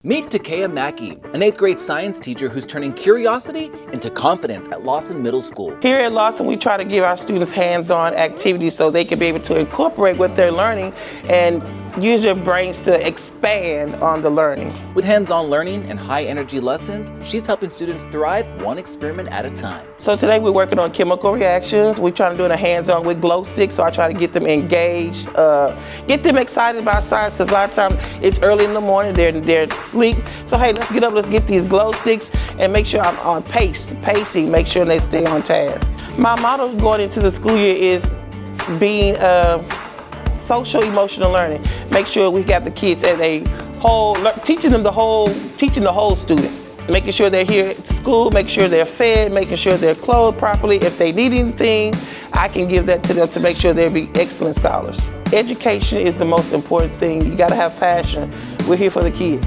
Meet Tukeya Mackey, an 8th grade science teacher who's turning curiosity into confidence at Lawson Middle School. Here at Lawson, we try to give our students hands-on activities so they can be able to incorporate what they're learning and use your brains to expand on the learning. With hands-on learning and high-energy lessons, she's helping students thrive one experiment at a time. So today we're working on chemical reactions. We're trying to do a hands-on with glow sticks, so I try to get them engaged, get them excited about science, because a lot of times it's early in the morning, they're asleep. So hey, let's get up, let's get these glow sticks and make sure I'm on pacing, make sure they stay on task. My motto going into the school year is being social emotional learning. Make sure we got the kids at a whole, teaching the whole student. Making sure they're here at school, making sure they're fed, making sure they're clothed properly. If they need anything, I can give that to them to make sure they'll be excellent scholars. Education is the most important thing. You gotta have passion. We're here for the kids.